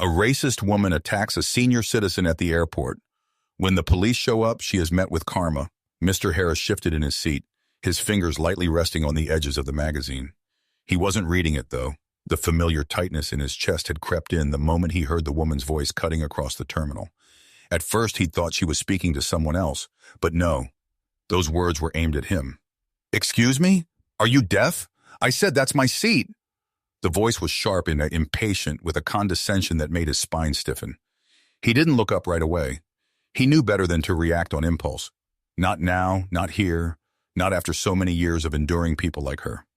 A racist woman attacks a senior citizen at the airport. When the police show up, she is met with karma. Mr. Harris shifted in his seat, his fingers lightly resting on the edges of the magazine. He wasn't reading it, though. The familiar tightness in his chest had crept in the moment he heard the woman's voice cutting across the terminal. At first, he'd thought she was speaking to someone else, but no. Those words were aimed at him. "Excuse me? Are you deaf? I said that's my seat." The voice was sharp and impatient, with a condescension that made his spine stiffen. He didn't look up right away. He knew better than to react on impulse. Not now, not here, not after so many years of enduring people like her.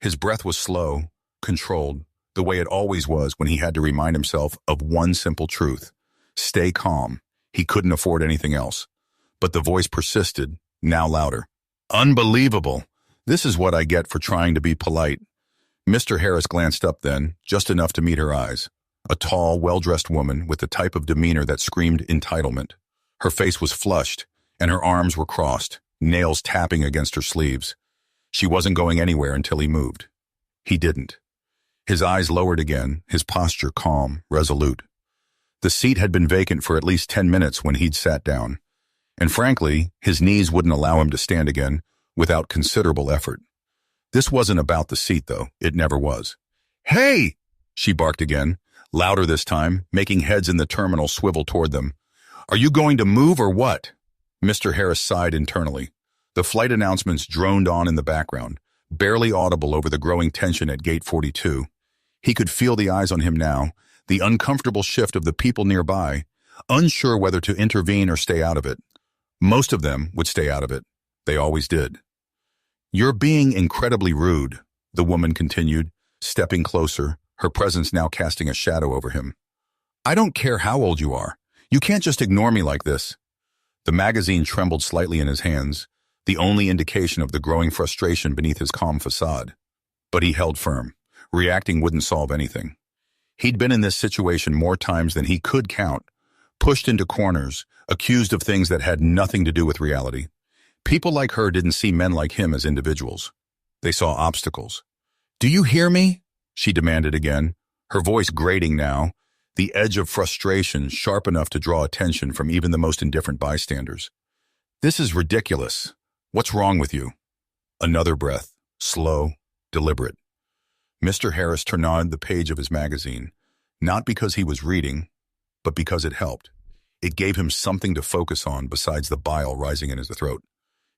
His breath was slow, controlled, the way it always was when he had to remind himself of one simple truth. Stay calm. He couldn't afford anything else. But the voice persisted, now louder. "Unbelievable. This is what I get for trying to be polite." Mr. Harris glanced up then, just enough to meet her eyes. A tall, well-dressed woman with the type of demeanor that screamed entitlement. Her face was flushed, and her arms were crossed, nails tapping against her sleeves. She wasn't going anywhere until he moved. He didn't. His eyes lowered again, his posture calm, resolute. The seat had been vacant for at least 10 minutes when he'd sat down, and frankly, his knees wouldn't allow him to stand again without considerable effort. This wasn't about the seat, though. It never was. "Hey!" she barked again, louder this time, making heads in the terminal swivel toward them. "Are you going to move or what?" Mr. Harris sighed internally. The flight announcements droned on in the background, barely audible over the growing tension at Gate 42. He could feel the eyes on him now, the uncomfortable shift of the people nearby, unsure whether to intervene or stay out of it. Most of them would stay out of it. They always did. "You're being incredibly rude," the woman continued, stepping closer, her presence now casting a shadow over him. "I don't care how old you are. You can't just ignore me like this." The magazine trembled slightly in his hands, the only indication of the growing frustration beneath his calm facade. But he held firm. Reacting wouldn't solve anything. He'd been in this situation more times than he could count, pushed into corners, accused of things that had nothing to do with reality. People like her didn't see men like him as individuals. They saw obstacles. "Do you hear me?" she demanded again, her voice grating now, the edge of frustration sharp enough to draw attention from even the most indifferent bystanders. "This is ridiculous. What's wrong with you?" Another breath, slow, deliberate. Mr. Harris turned on the page of his magazine, not because he was reading, but because it helped. It gave him something to focus on besides the bile rising in his throat.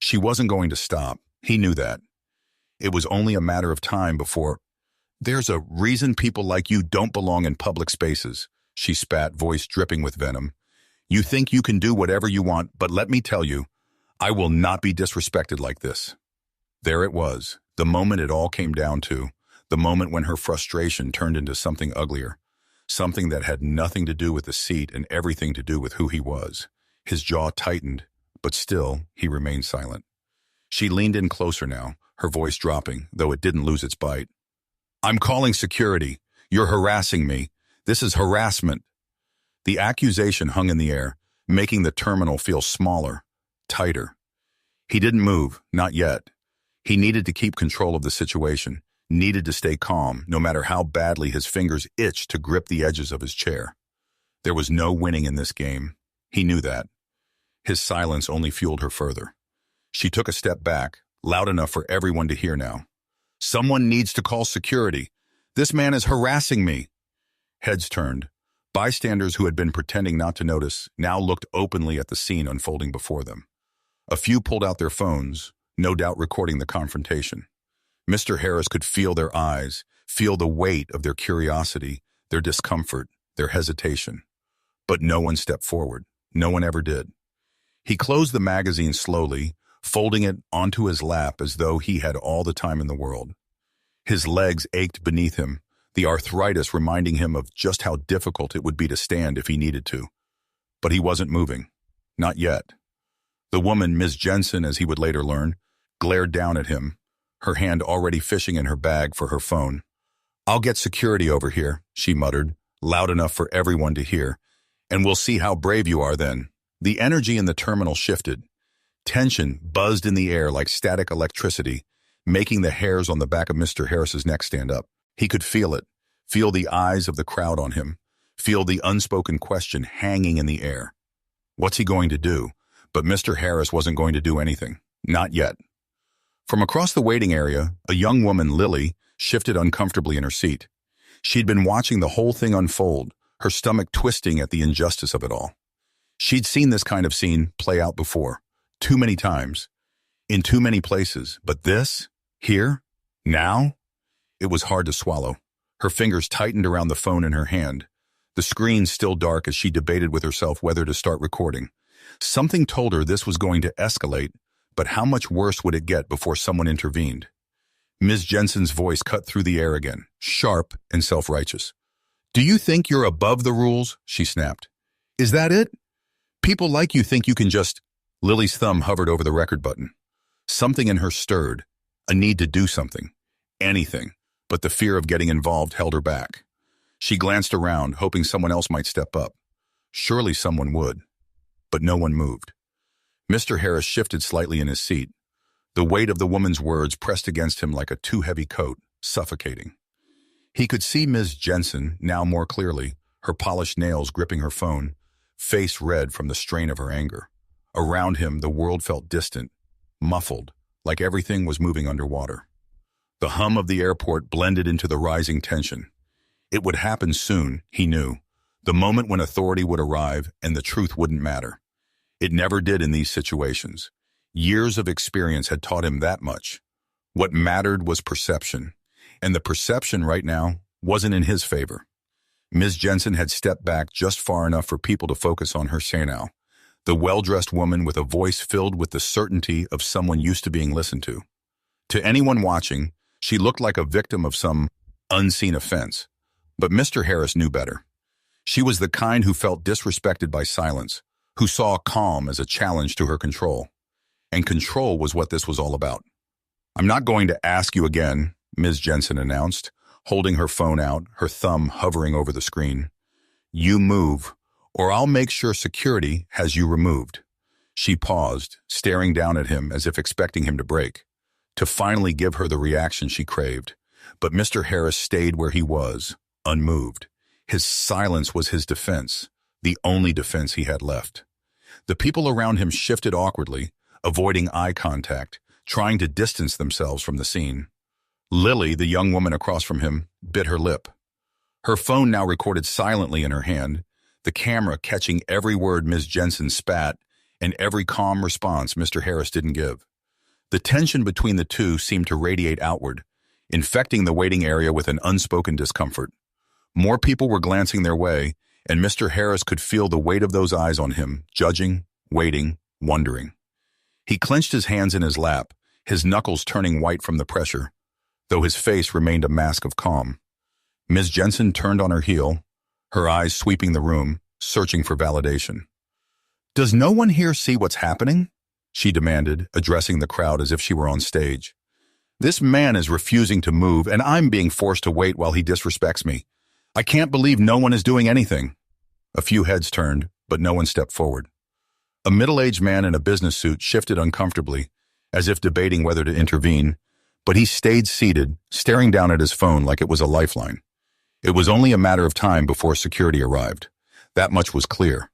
She wasn't going to stop. He knew that. It was only a matter of time before... "There's a reason people like you don't belong in public spaces," she spat, voice dripping with venom. "You think you can do whatever you want, but let me tell you, I will not be disrespected like this." There it was, the moment it all came down to, the moment when her frustration turned into something uglier, something that had nothing to do with the seat and everything to do with who he was. His jaw tightened, but still, he remained silent. She leaned in closer now, her voice dropping, though it didn't lose its bite. "I'm calling security. You're harassing me. This is harassment." The accusation hung in the air, making the terminal feel smaller, tighter. He didn't move, not yet. He needed to keep control of the situation, needed to stay calm, no matter how badly his fingers itched to grip the edges of his chair. There was no winning in this game. He knew that. His silence only fueled her further. She took a step back, loud enough for everyone to hear now. "Someone needs to call security. This man is harassing me." Heads turned. Bystanders who had been pretending not to notice now looked openly at the scene unfolding before them. A few pulled out their phones, no doubt recording the confrontation. Mr. Harris could feel their eyes, feel the weight of their curiosity, their discomfort, their hesitation. But no one stepped forward. No one ever did. He closed the magazine slowly, folding it onto his lap as though he had all the time in the world. His legs ached beneath him, the arthritis reminding him of just how difficult it would be to stand if he needed to. But he wasn't moving. Not yet. The woman, Ms. Jensen, as he would later learn, glared down at him, her hand already fishing in her bag for her phone. "I'll get security over here," she muttered, loud enough for everyone to hear, "and we'll see how brave you are then." The energy in the terminal shifted. Tension buzzed in the air like static electricity, making the hairs on the back of Mr. Harris's neck stand up. He could feel it, feel the eyes of the crowd on him, feel the unspoken question hanging in the air. What's he going to do? But Mr. Harris wasn't going to do anything. Not yet. From across the waiting area, a young woman, Lily, shifted uncomfortably in her seat. She'd been watching the whole thing unfold, her stomach twisting at the injustice of it all. She'd seen this kind of scene play out before, too many times, in too many places. But this? Here? Now? It was hard to swallow. Her fingers tightened around the phone in her hand, the screen still dark as she debated with herself whether to start recording. Something told her this was going to escalate, but how much worse would it get before someone intervened? Ms. Jensen's voice cut through the air again, sharp and self-righteous. "Do you think you're above the rules?" she snapped. "Is that it? People like you think you can just—" Lily's thumb hovered over the record button. Something in her stirred, a need to do something, anything, but the fear of getting involved held her back. She glanced around, hoping someone else might step up. Surely someone would. But no one moved. Mr. Harris shifted slightly in his seat. The weight of the woman's words pressed against him like a too heavy coat, suffocating. He could see Ms. Jensen now more clearly, her polished nails gripping her phone, face red from the strain of her anger. Around him, the world felt distant, muffled, like everything was moving underwater. The hum of the airport blended into the rising tension. It would happen soon, he knew, the moment when authority would arrive and the truth wouldn't matter. It never did in these situations. Years of experience had taught him that much. What mattered was perception, and the perception right now wasn't in his favor. Ms. Jensen had stepped back just far enough for people to focus on her now, the well-dressed woman with a voice filled with the certainty of someone used to being listened to. To anyone watching, she looked like a victim of some unseen offense. But Mr. Harris knew better. She was the kind who felt disrespected by silence, who saw calm as a challenge to her control. And control was what this was all about. "I'm not going to ask you again," Ms. Jensen announced, holding her phone out, her thumb hovering over the screen. "You move, or I'll make sure security has you removed." She paused, staring down at him as if expecting him to break, to finally give her the reaction she craved. But Mr. Harris stayed where he was, unmoved. His silence was his defense, the only defense he had left. The people around him shifted awkwardly, avoiding eye contact, trying to distance themselves from the scene. Lily, the young woman across from him, bit her lip. Her phone now recorded silently in her hand, the camera catching every word Ms. Jensen spat and every calm response Mr. Harris didn't give. The tension between the two seemed to radiate outward, infecting the waiting area with an unspoken discomfort. More people were glancing their way, and Mr. Harris could feel the weight of those eyes on him, judging, waiting, wondering. He clenched his hands in his lap, his knuckles turning white from the pressure, though his face remained a mask of calm. Ms. Jensen turned on her heel, her eyes sweeping the room, searching for validation. "Does no one here see what's happening?" she demanded, addressing the crowd as if she were on stage. "This man is refusing to move, and I'm being forced to wait while he disrespects me. I can't believe no one is doing anything." A few heads turned, but no one stepped forward. A middle-aged man in a business suit shifted uncomfortably, as if debating whether to intervene, but he stayed seated, staring down at his phone like it was a lifeline. It was only a matter of time before security arrived. That much was clear.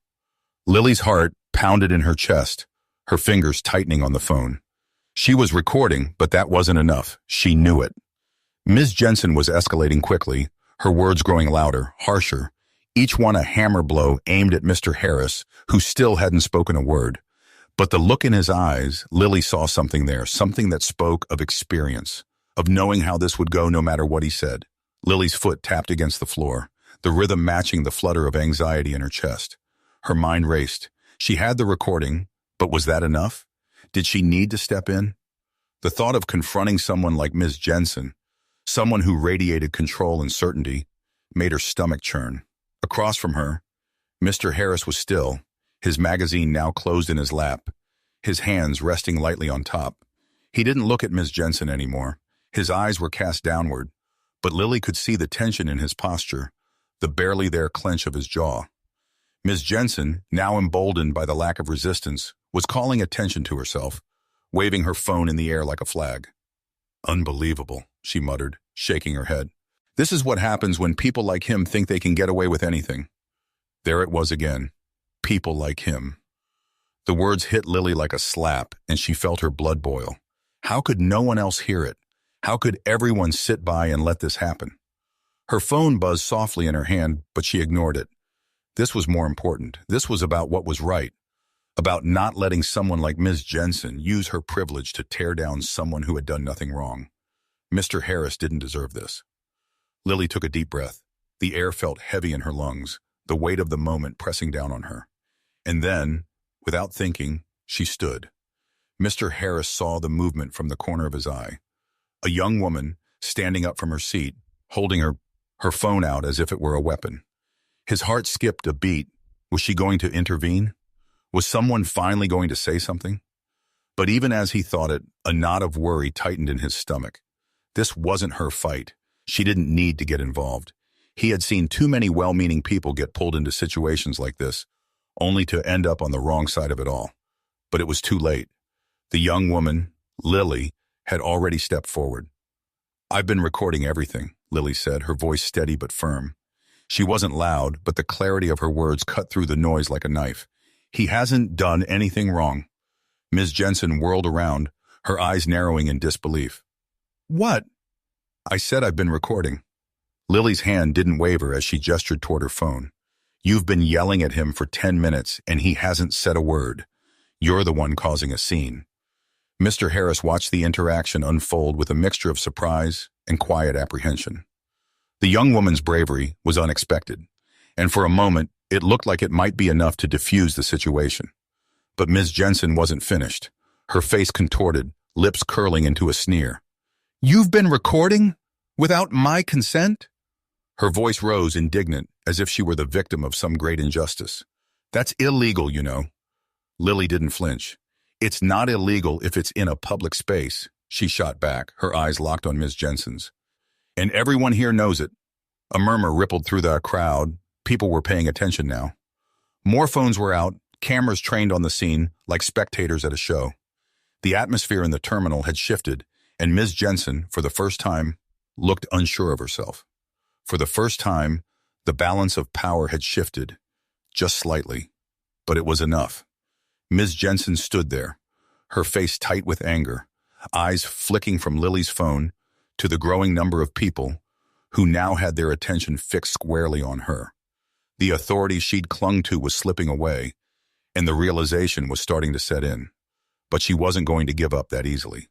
Lily's heart pounded in her chest, her fingers tightening on the phone. She was recording, but that wasn't enough. She knew it. Ms. Jensen was escalating quickly, her words growing louder, harsher, each one a hammer blow aimed at Mr. Harris, who still hadn't spoken a word. But the look in his eyes, Lily saw something there, something that spoke of experience, of knowing how this would go no matter what he said. Lily's foot tapped against the floor, the rhythm matching the flutter of anxiety in her chest. Her mind raced. She had the recording, but was that enough? Did she need to step in? The thought of confronting someone like Ms. Jensen, someone who radiated control and certainty, made her stomach churn. Across from her, Mr. Harris was still, his magazine now closed in his lap, his hands resting lightly on top. He didn't look at Ms. Jensen anymore. His eyes were cast downward, but Lily could see the tension in his posture, the barely there clench of his jaw. Ms. Jensen, now emboldened by the lack of resistance, was calling attention to herself, waving her phone in the air like a flag. "Unbelievable," she muttered, shaking her head. This is what happens when people like him think they can get away with anything. There it was again. People like him. The words hit Lily like a slap, and she felt her blood boil. How could no one else hear it? How could everyone sit by and let this happen? Her phone buzzed softly in her hand, but she ignored it. This was more important. This was about what was right. About not letting someone like Ms. Jensen use her privilege to tear down someone who had done nothing wrong. Mr. Harris didn't deserve this. Lily took a deep breath. The air felt heavy in her lungs, the weight of the moment pressing down on her. And then, without thinking, she stood. Mr. Harris saw the movement from the corner of his eye. A young woman, standing up from her seat, holding her phone out as if it were a weapon. His heart skipped a beat. Was she going to intervene? Was someone finally going to say something? But even as he thought it, a knot of worry tightened in his stomach. This wasn't her fight. She didn't need to get involved. He had seen too many well-meaning people get pulled into situations like this, only to end up on the wrong side of it all. But it was too late. The young woman, Lily, had already stepped forward. "I've been recording everything," Lily said, her voice steady but firm. She wasn't loud, but the clarity of her words cut through the noise like a knife. "He hasn't done anything wrong." Ms. Jensen whirled around, her eyes narrowing in disbelief. "What?" "I said I've been recording." Lily's hand didn't waver as she gestured toward her phone. "You've been yelling at him for 10 minutes, and he hasn't said a word. You're the one causing a scene." Mr. Harris watched the interaction unfold with a mixture of surprise and quiet apprehension. The young woman's bravery was unexpected, and for a moment, it looked like it might be enough to diffuse the situation. But Ms. Jensen wasn't finished, her face contorted, lips curling into a sneer. "You've been recording? Without my consent?" Her voice rose indignant, as if she were the victim of some great injustice. "That's illegal, you know." Lily didn't flinch. "It's not illegal if it's in a public space," she shot back, her eyes locked on Ms. Jensen's. "And everyone here knows it." A murmur rippled through the crowd. People were paying attention now. More phones were out, cameras trained on the scene, like spectators at a show. The atmosphere in the terminal had shifted, and Ms. Jensen, for the first time, looked unsure of herself. For the first time, the balance of power had shifted, just slightly, but it was enough. Ms. Jensen stood there, her face tight with anger, eyes flicking from Lily's phone to the growing number of people who now had their attention fixed squarely on her. The authority she'd clung to was slipping away, and the realization was starting to set in. But she wasn't going to give up that easily.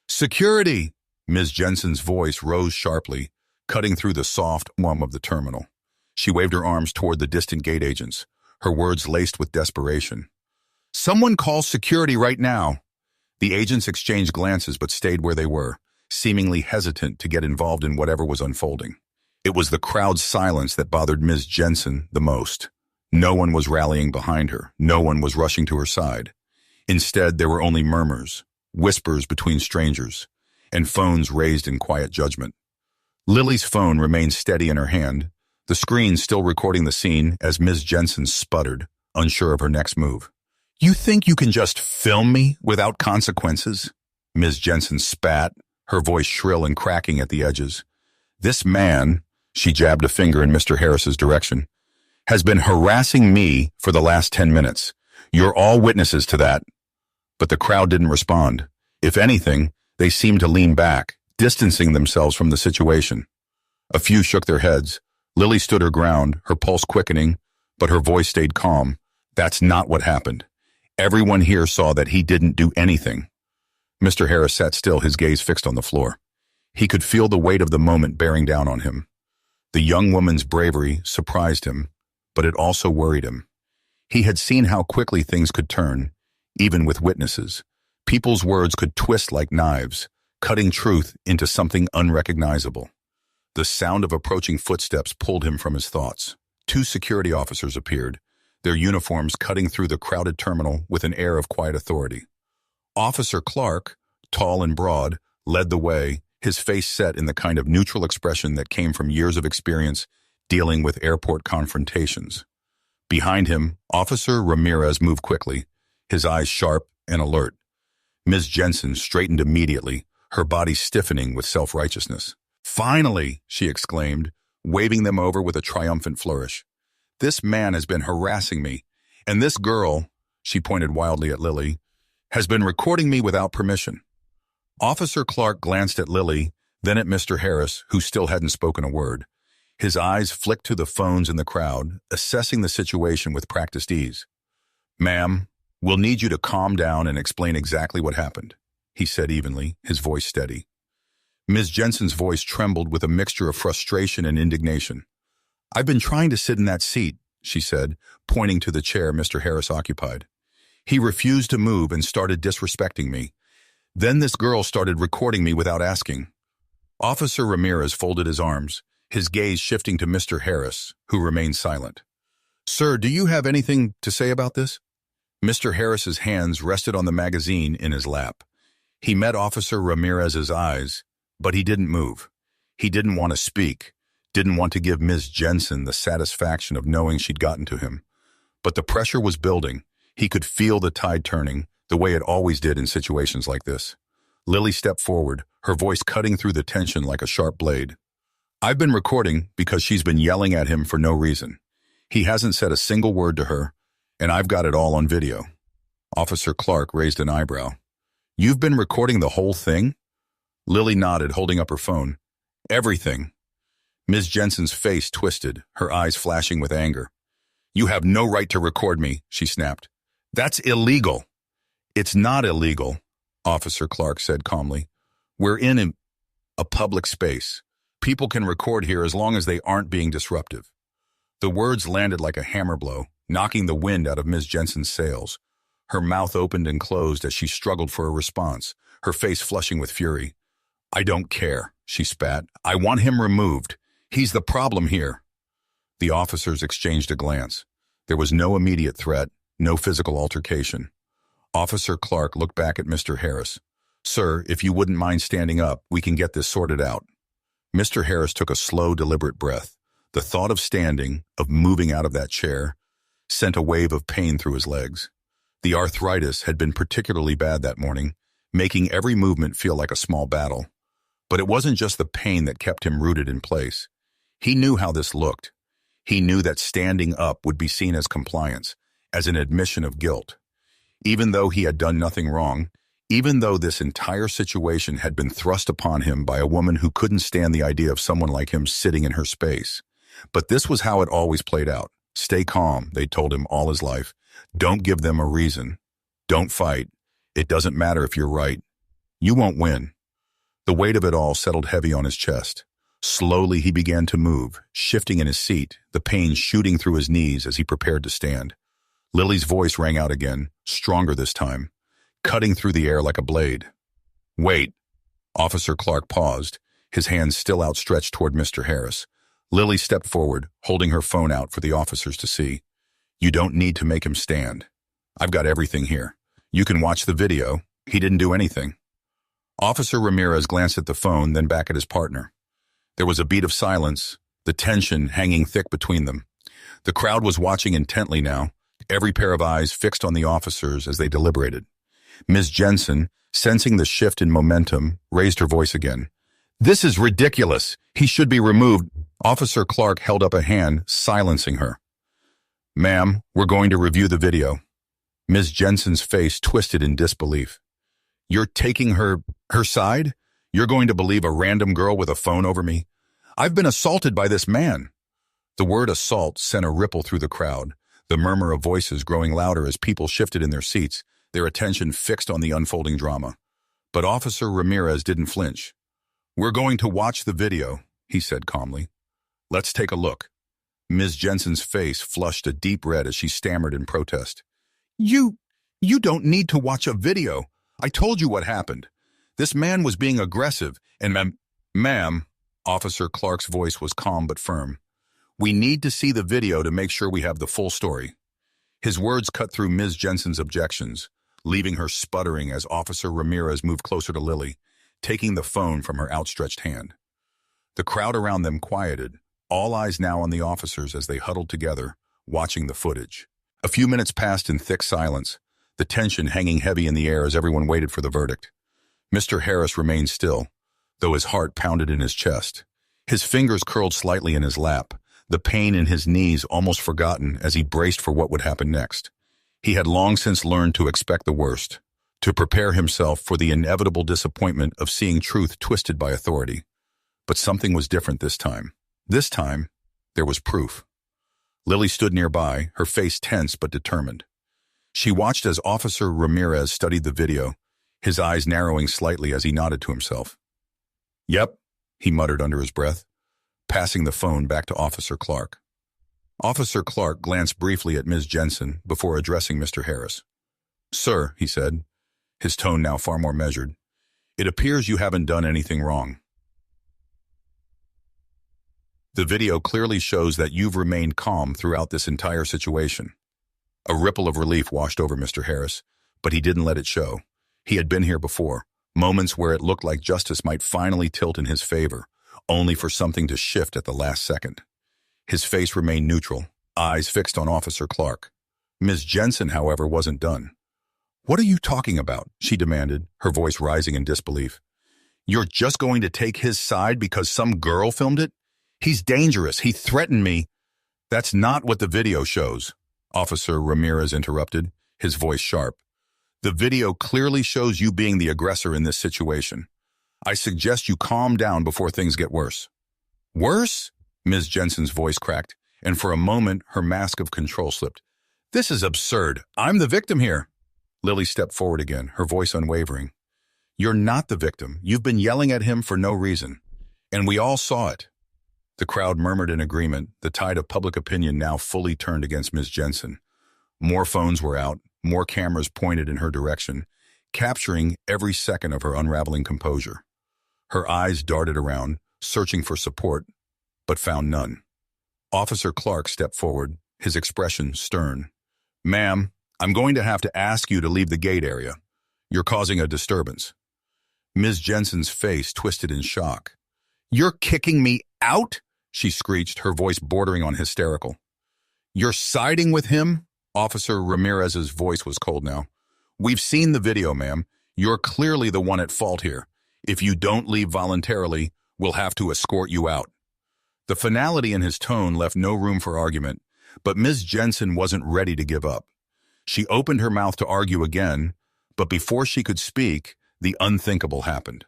"Security!" Ms. Jensen's voice rose sharply, cutting through the soft hum of the terminal. She waved her arms toward the distant gate agents, her words laced with desperation. "Someone call security right now." The agents exchanged glances but stayed where they were, seemingly hesitant to get involved in whatever was unfolding. It was the crowd's silence that bothered Ms. Jensen the most. No one was rallying behind her. No one was rushing to her side. Instead, there were only murmurs, whispers between strangers, and phones raised in quiet judgment. Lily's phone remained steady in her hand, the screen still recording the scene as Ms. Jensen sputtered, unsure of her next move. "You think you can just film me without consequences?" Ms. Jensen spat, her voice shrill and cracking at the edges. "This man," she jabbed a finger in Mr. Harris's direction, "has been harassing me for the last 10 minutes. You're all witnesses to that." But the crowd didn't respond. If anything, they seemed to lean back, distancing themselves from the situation. A few shook their heads. Lily stood her ground, her pulse quickening, but her voice stayed calm. "That's not what happened. Everyone here saw that he didn't do anything." Mr. Harris sat still, his gaze fixed on the floor. He could feel the weight of the moment bearing down on him. The young woman's bravery surprised him, but it also worried him. He had seen how quickly things could turn, even with witnesses. People's words could twist like knives, cutting truth into something unrecognizable. The sound of approaching footsteps pulled him from his thoughts. 2 security officers appeared, their uniforms cutting through the crowded terminal with an air of quiet authority. Officer Clark, tall and broad, led the way, his face set in the kind of neutral expression that came from years of experience dealing with airport confrontations. Behind him, Officer Ramirez moved quickly, his eyes sharp and alert. Ms. Jensen straightened immediately, her body stiffening with self-righteousness. Finally, she exclaimed, waving them over with a triumphant flourish. This man has been harassing me, and this girl, she pointed wildly at Lily, has been recording me without permission. Officer Clark glanced at Lily, then at Mr. Harris, who still hadn't spoken a word. His eyes flicked to the phones in the crowd, assessing the situation with practiced ease. "Ma'am, we'll need you to calm down and explain exactly what happened," he said evenly, his voice steady. Ms. Jensen's voice trembled with a mixture of frustration and indignation. "I've been trying to sit in that seat," she said, pointing to the chair Mr. Harris occupied. "He refused to move and started disrespecting me. Then this girl started recording me without asking." Officer Ramirez folded his arms, his gaze shifting to Mr. Harris, who remained silent. "Sir, do you have anything to say about this?" Mr. Harris's hands rested on the magazine in his lap. He met Officer Ramirez's eyes, but he didn't move. He didn't want to speak, didn't want to give Ms. Jensen the satisfaction of knowing she'd gotten to him. But the pressure was building. He could feel the tide turning, the way it always did in situations like this. Lily stepped forward, her voice cutting through the tension like a sharp blade. "I've been recording because she's been yelling at him for no reason. He hasn't said a single word to her, and I've got it all on video." Officer Clark raised an eyebrow. "You've been recording the whole thing?" Lily nodded, holding up her phone. "Everything." Ms. Jensen's face twisted, her eyes flashing with anger. "You have no right to record me," she snapped. "That's illegal." "It's not illegal," Officer Clark said calmly. "We're in a public space. People can record here as long as they aren't being disruptive." The words landed like a hammer blow, knocking the wind out of Ms. Jensen's sails. Her mouth opened and closed as she struggled for a response, her face flushing with fury. "I don't care," she spat. "I want him removed. He's the problem here." The officers exchanged a glance. There was no immediate threat, no physical altercation. Officer Clark looked back at Mr. Harris. "Sir, if you wouldn't mind standing up, we can get this sorted out." Mr. Harris took a slow, deliberate breath. The thought of standing, of moving out of that chair, sent a wave of pain through his legs. The arthritis had been particularly bad that morning, making every movement feel like a small battle. But it wasn't just the pain that kept him rooted in place. He knew how this looked. He knew that standing up would be seen as compliance, as an admission of guilt. Even though he had done nothing wrong, even though this entire situation had been thrust upon him by a woman who couldn't stand the idea of someone like him sitting in her space. But this was how it always played out. Stay calm, they told him all his life. Don't give them a reason. Don't fight. It doesn't matter if you're right. You won't win. The weight of it all settled heavy on his chest. Slowly he began to move, shifting in his seat, the pain shooting through his knees as he prepared to stand. Lily's voice rang out again, stronger this time, cutting through the air like a blade. "Wait." Officer Clark paused, his hands still outstretched toward Mr. Harris. Lily stepped forward, holding her phone out for the officers to see. "You don't need to make him stand. I've got everything here. You can watch the video. He didn't do anything." Officer Ramirez glanced at the phone, then back at his partner. There was a beat of silence, the tension hanging thick between them. The crowd was watching intently now, every pair of eyes fixed on the officers as they deliberated. Ms. Jensen, sensing the shift in momentum, raised her voice again. "This is ridiculous. He should be removed." Officer Clark held up a hand, silencing her. "Ma'am, we're going to review the video." Ms. Jensen's face twisted in disbelief. "You're taking her side? You're going to believe a random girl with a phone over me? I've been assaulted by this man." The word assault sent a ripple through the crowd, the murmur of voices growing louder as people shifted in their seats, their attention fixed on the unfolding drama. But Officer Ramirez didn't flinch. "We're going to watch the video," he said calmly. "Let's take a look." Ms. Jensen's face flushed a deep red as she stammered in protest. You don't need to watch a video. I told you what happened. This man was being aggressive, and ma'am, Officer Clark's voice was calm but firm. We need to see the video to make sure we have the full story." His words cut through Ms. Jensen's objections, leaving her sputtering as Officer Ramirez moved closer to Lily, taking the phone from her outstretched hand. The crowd around them quieted, all eyes now on the officers as they huddled together, watching the footage. A few minutes passed in thick silence, the tension hanging heavy in the air as everyone waited for the verdict. Mr. Harris remained still, though his heart pounded in his chest. His fingers curled slightly in his lap, the pain in his knees almost forgotten as he braced for what would happen next. He had long since learned to expect the worst, to prepare himself for the inevitable disappointment of seeing truth twisted by authority. But something was different this time. This time, there was proof. Lily stood nearby, her face tense but determined. She watched as Officer Ramirez studied the video, his eyes narrowing slightly as he nodded to himself. "Yep," he muttered under his breath, passing the phone back to Officer Clark. Officer Clark glanced briefly at Ms. Jensen before addressing Mr. Harris. "Sir," he said, his tone now far more measured, "it appears you haven't done anything wrong. The video clearly shows that you've remained calm throughout this entire situation." A ripple of relief washed over Mr. Harris, but he didn't let it show. He had been here before, moments where it looked like justice might finally tilt in his favor, only for something to shift at the last second. His face remained neutral, eyes fixed on Officer Clark. Ms. Jensen, however, wasn't done. "What are you talking about?" she demanded, her voice rising in disbelief. "You're just going to take his side because some girl filmed it? He's dangerous. He threatened me." "That's not what the video shows," Officer Ramirez interrupted, his voice sharp. "The video clearly shows you being the aggressor in this situation. I suggest you calm down before things get worse." "Worse?" Ms. Jensen's voice cracked, and for a moment her mask of control slipped. "This is absurd. I'm the victim here." Lily stepped forward again, her voice unwavering. "You're not the victim. You've been yelling at him for no reason. And we all saw it." The crowd murmured in agreement, the tide of public opinion now fully turned against Ms. Jensen. More phones were out, more cameras pointed in her direction, capturing every second of her unraveling composure. Her eyes darted around, searching for support, but found none. Officer Clark stepped forward, his expression stern. "Ma'am, I'm going to have to ask you to leave the gate area. You're causing a disturbance." Ms. Jensen's face twisted in shock. "You're kicking me out?" she screeched, her voice bordering on hysterical. "You're siding with him?" Officer Ramirez's voice was cold now. "We've seen the video, ma'am. You're clearly the one at fault here. If you don't leave voluntarily, we'll have to escort you out." The finality in his tone left no room for argument, but Ms. Jensen wasn't ready to give up. She opened her mouth to argue again, but before she could speak, the unthinkable happened.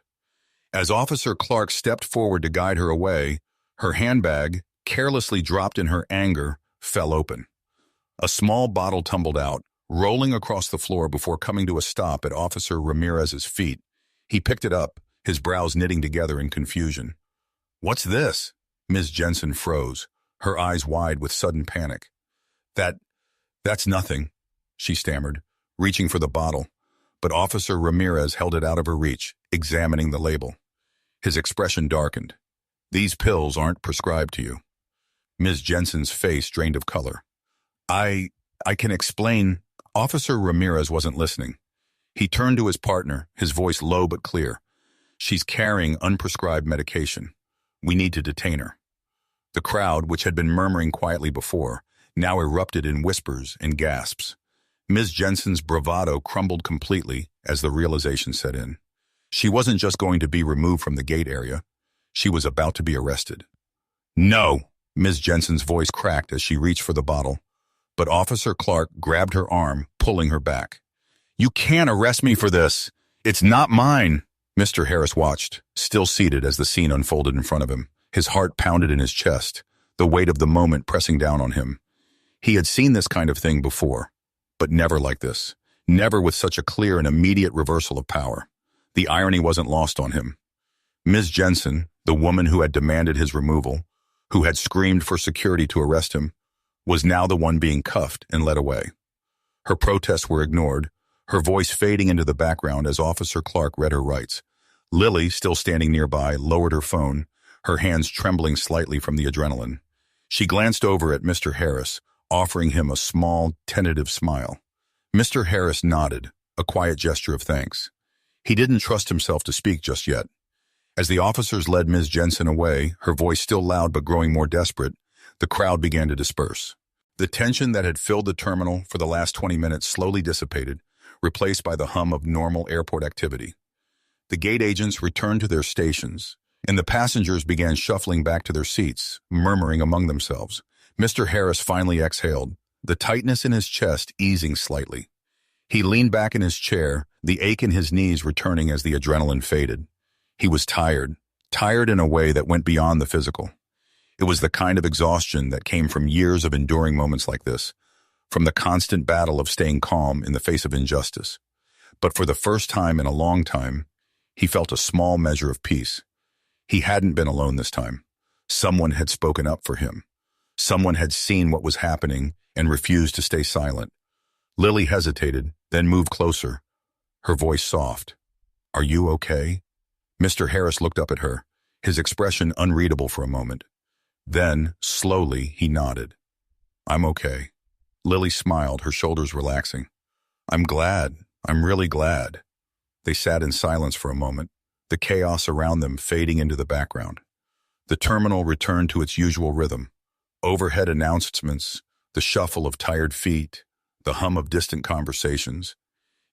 As Officer Clark stepped forward to guide her away, her handbag, carelessly dropped in her anger, fell open. A small bottle tumbled out, rolling across the floor before coming to a stop at Officer Ramirez's feet. He picked it up, his brows knitting together in confusion. "What's this?" Ms. Jensen froze, her eyes wide with sudden panic. That's nothing," she stammered, reaching for the bottle, but Officer Ramirez held it out of her reach, examining the label. His expression darkened. "These pills aren't prescribed to you." Ms. Jensen's face drained of color. I can explain." Officer Ramirez wasn't listening. He turned to his partner, his voice low but clear. "She's carrying unprescribed medication. We need to detain her." The crowd, which had been murmuring quietly before, now erupted in whispers and gasps. Ms. Jensen's bravado crumbled completely as the realization set in. She wasn't just going to be removed from the gate area. She was about to be arrested. "No!" Ms. Jensen's voice cracked as she reached for the bottle, but Officer Clark grabbed her arm, pulling her back. "You can't arrest me for this. It's not mine." Mr. Harris watched, still seated as the scene unfolded in front of him. His heart pounded in his chest, the weight of the moment pressing down on him. He had seen this kind of thing before, but never like this. Never with such a clear and immediate reversal of power. The irony wasn't lost on him. Ms. Jensen, the woman who had demanded his removal, who had screamed for security to arrest him, was now the one being cuffed and led away. Her protests were ignored, her voice fading into the background as Officer Clark read her rights. Lily, still standing nearby, lowered her phone, her hands trembling slightly from the adrenaline. She glanced over at Mr. Harris, offering him a small, tentative smile. Mr. Harris nodded, a quiet gesture of thanks. He didn't trust himself to speak just yet. As the officers led Ms. Jensen away, her voice still loud but growing more desperate, the crowd began to disperse. The tension that had filled the terminal for the last 20 minutes slowly dissipated, replaced by the hum of normal airport activity. The gate agents returned to their stations, and the passengers began shuffling back to their seats, murmuring among themselves. Mr. Harris finally exhaled, the tightness in his chest easing slightly. He leaned back in his chair, the ache in his knees returning as the adrenaline faded. He was tired in a way that went beyond the physical. It was the kind of exhaustion that came from years of enduring moments like this, from the constant battle of staying calm in the face of injustice. But for the first time in a long time, he felt a small measure of peace. He hadn't been alone this time. Someone had spoken up for him. Someone had seen what was happening and refused to stay silent. Lily hesitated, then moved closer, her voice soft. "Are you okay?" Mr. Harris looked up at her, his expression unreadable for a moment. Then, slowly, he nodded. "I'm okay." Lily smiled, her shoulders relaxing. "I'm glad. I'm really glad." They sat in silence for a moment, the chaos around them fading into the background. The terminal returned to its usual rhythm. Overhead announcements, the shuffle of tired feet, the hum of distant conversations.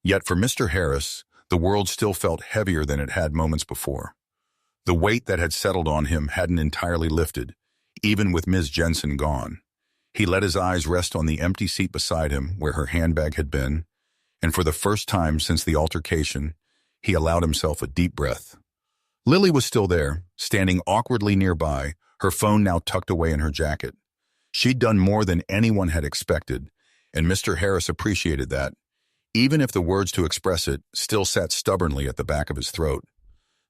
Yet for Mr. Harris, the world still felt heavier than it had moments before. The weight that had settled on him hadn't entirely lifted, even with Ms. Jensen gone. He let his eyes rest on the empty seat beside him where her handbag had been, and for the first time since the altercation, he allowed himself a deep breath. Lily was still there, standing awkwardly nearby, her phone now tucked away in her jacket. She'd done more than anyone had expected, and Mr. Harris appreciated that, even if the words to express it still sat stubbornly at the back of his throat.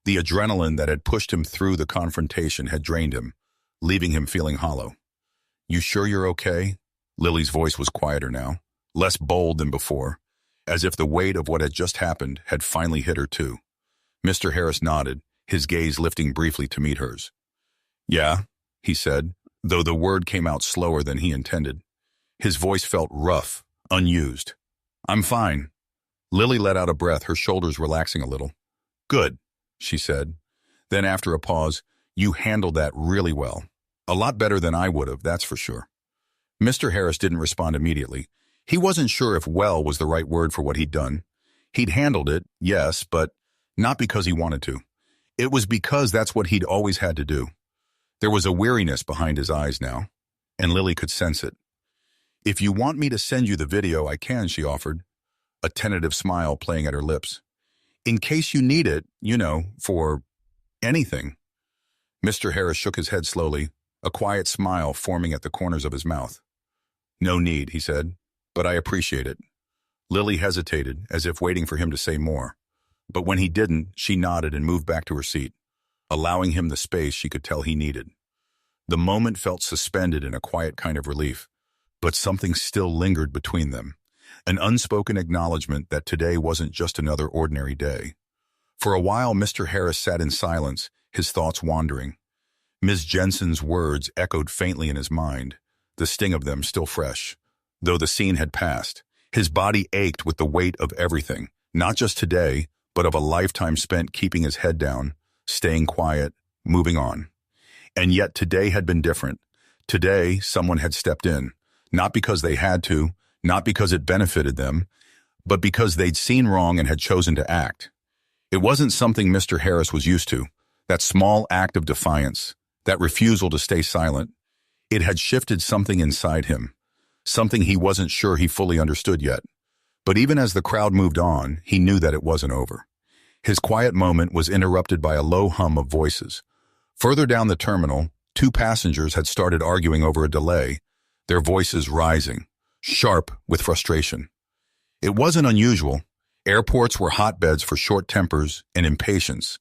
The adrenaline that had pushed him through the confrontation had drained him, leaving him feeling hollow. "You sure you're okay?" Lily's voice was quieter now, less bold than before, as if the weight of what had just happened had finally hit her too. Mr. Harris nodded, his gaze lifting briefly to meet hers. "Yeah," he said, though the word came out slower than he intended. His voice felt rough, unused. "I'm fine." Lily let out a breath, her shoulders relaxing a little. "Good," she said. Then after a pause, "You handled that really well. A lot better than I would have, that's for sure." Mr. Harris didn't respond immediately. He wasn't sure if well was the right word for what he'd done. He'd handled it, yes, but not because he wanted to. It was because that's what he'd always had to do. There was a weariness behind his eyes now, and Lily could sense it. "If you want me to send you the video, I can," she offered, a tentative smile playing at her lips. "In case you need it, for anything." Mr. Harris shook his head slowly, a quiet smile forming at the corners of his mouth. "No need," he said, "but I appreciate it." Lily hesitated, as if waiting for him to say more. But when he didn't, she nodded and moved back to her seat, allowing him the space she could tell he needed. The moment felt suspended in a quiet kind of relief, but something still lingered between them, an unspoken acknowledgement that today wasn't just another ordinary day. For a while, Mr. Harris sat in silence, his thoughts wandering. Ms. Jensen's words echoed faintly in his mind, the sting of them still fresh. Though the scene had passed, his body ached with the weight of everything, not just today, but of a lifetime spent keeping his head down, staying quiet, moving on. And yet today had been different. Today, someone had stepped in, not because they had to, not because it benefited them, but because they'd seen wrong and had chosen to act. It wasn't something Mr. Harris was used to, that small act of defiance, that refusal to stay silent. It had shifted something inside him, something he wasn't sure he fully understood yet. But even as the crowd moved on, he knew that it wasn't over. His quiet moment was interrupted by a low hum of voices. Further down the terminal, two passengers had started arguing over a delay, their voices rising, sharp with frustration. It wasn't unusual. Airports were hotbeds for short tempers and impatience,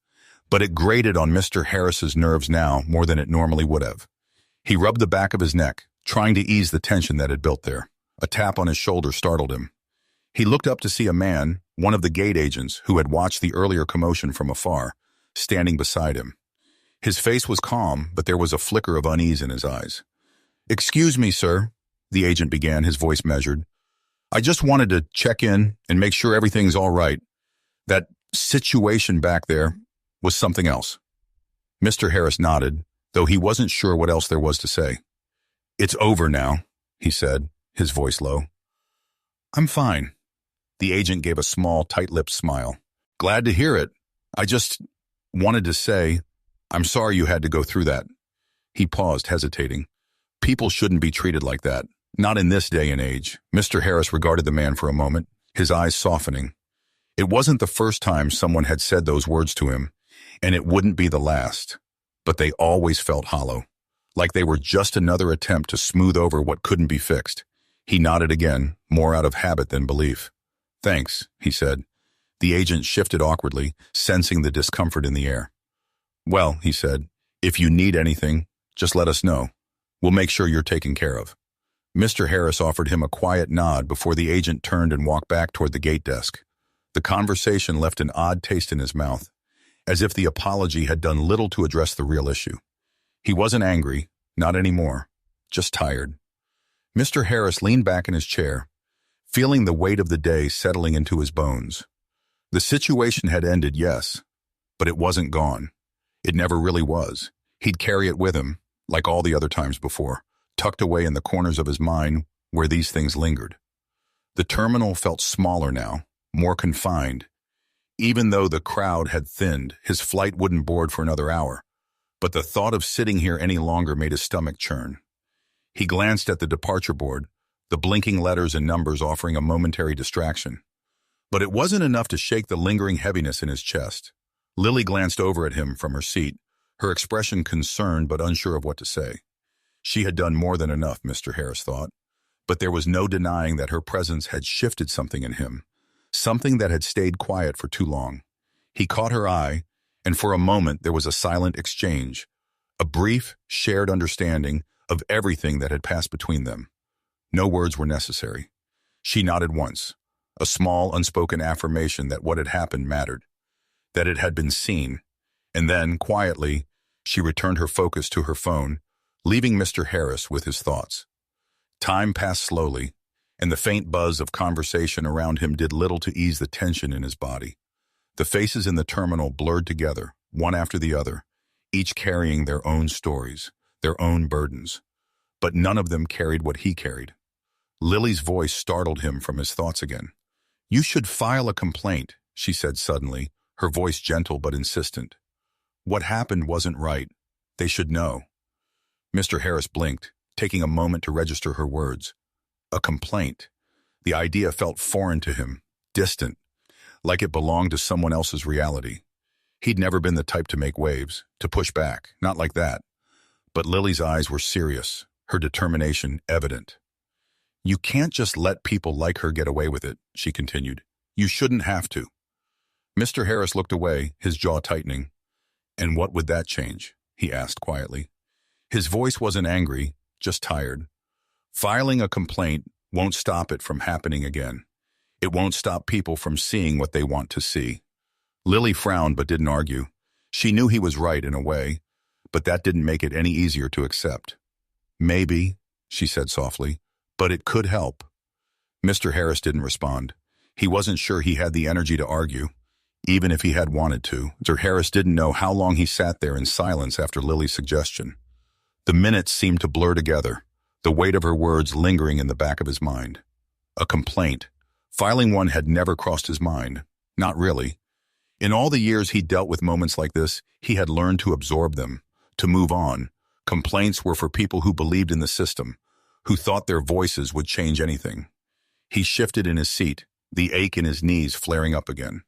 but it grated on Mr. Harris's nerves now more than it normally would have. He rubbed the back of his neck, trying to ease the tension that had built there. A tap on his shoulder startled him. He looked up to see a man, one of the gate agents who had watched the earlier commotion from afar, standing beside him. His face was calm, but there was a flicker of unease in his eyes. "Excuse me, sir," the agent began, his voice measured. "I just wanted to check in and make sure everything's all right. That situation back there was something else." Mr. Harris nodded, though he wasn't sure what else there was to say. "It's over now," he said, his voice low. "I'm fine." The agent gave a small, tight-lipped smile. "Glad to hear it. I just wanted to say, I'm sorry you had to go through that. He paused, hesitating. People shouldn't be treated like that. Not in this day and age. Mr. Harris regarded the man for a moment, his eyes softening. It wasn't the first time someone had said those words to him, and it wouldn't be the last. But they always felt hollow, like they were just another attempt to smooth over what couldn't be fixed. He nodded again, more out of habit than belief. Thanks, he said. The agent shifted awkwardly, sensing the discomfort in the air. Well, he said, if you need anything, just let us know. We'll make sure you're taken care of. Mr. Harris offered him a quiet nod before the agent turned and walked back toward the gate desk. The conversation left an odd taste in his mouth, as if the apology had done little to address the real issue. He wasn't angry, not anymore, just tired. Mr. Harris leaned back in his chair, feeling the weight of the day settling into his bones. The situation had ended, yes, but it wasn't gone. It never really was. He'd carry it with him, like all the other times before, tucked away in the corners of his mind where these things lingered. The terminal felt smaller now, more confined. Even though the crowd had thinned, his flight wouldn't board for another hour. But the thought of sitting here any longer made his stomach churn. He glanced at the departure board, the blinking letters and numbers offering a momentary distraction. But it wasn't enough to shake the lingering heaviness in his chest. Lily glanced over at him from her seat, her expression concerned but unsure of what to say. She had done more than enough, Mr. Harris thought, but there was no denying that her presence had shifted something in him, something that had stayed quiet for too long. He caught her eye, and for a moment there was a silent exchange, a brief, shared understanding of everything that had passed between them. No words were necessary. She nodded once, a small, unspoken affirmation that what had happened mattered, that it had been seen, and then, quietly, she returned her focus to her phone, leaving Mr. Harris with his thoughts. Time passed slowly, and the faint buzz of conversation around him did little to ease the tension in his body. The faces in the terminal blurred together, one after the other, each carrying their own stories, their own burdens. But none of them carried what he carried. Lily's voice startled him from his thoughts again. "You should file a complaint," she said suddenly, her voice gentle but insistent. What happened wasn't right. They should know. Mr. Harris blinked, taking a moment to register her words. A complaint. The idea felt foreign to him, distant, like it belonged to someone else's reality. He'd never been the type to make waves, to push back, not like that. But Lily's eyes were serious, her determination evident. "You can't just let people like her get away with it," she continued. "You shouldn't have to." Mr. Harris looked away, his jaw tightening. "And what would that change?" he asked quietly. His voice wasn't angry, just tired. Filing a complaint won't stop it from happening again. It won't stop people from seeing what they want to see. Lily frowned but didn't argue. She knew he was right in a way, but that didn't make it any easier to accept. "Maybe," she said softly, "but it could help." Mr. Harris didn't respond. He wasn't sure he had the energy to argue, even if he had wanted to. Mr. Harris didn't know how long he sat there in silence after Lily's suggestion. The minutes seemed to blur together, the weight of her words lingering in the back of his mind. A complaint. Filing one had never crossed his mind. Not really. In all the years he'd dealt with moments like this, he had learned to absorb them, to move on. Complaints were for people who believed in the system, who thought their voices would change anything. He shifted in his seat, the ache in his knees flaring up again.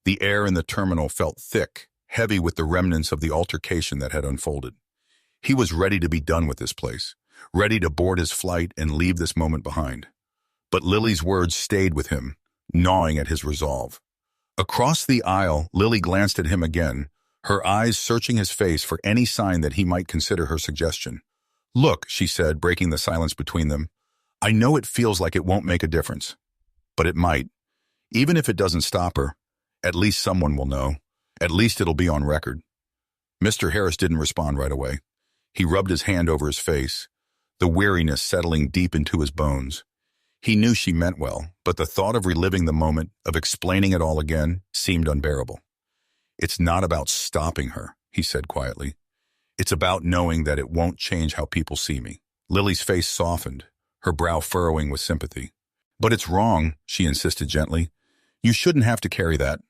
The air in the terminal felt thick, heavy with the remnants of the altercation that had unfolded. He was ready to be done with this place, ready to board his flight and leave this moment behind. But Lily's words stayed with him, gnawing at his resolve. Across the aisle, Lily glanced at him again, her eyes searching his face for any sign that he might consider her suggestion. "Look," she said, breaking the silence between them, "I know it feels like it won't make a difference, but it might. Even if it doesn't stop her, at least someone will know. At least it'll be on record." Mr. Harris didn't respond right away. He rubbed his hand over his face, the weariness settling deep into his bones. He knew she meant well, but the thought of reliving the moment, of explaining it all again, seemed unbearable. "It's not about stopping her," he said quietly. "It's about knowing that it won't change how people see me." Lily's face softened, her brow furrowing with sympathy. "But it's wrong," she insisted gently. "You shouldn't have to carry that."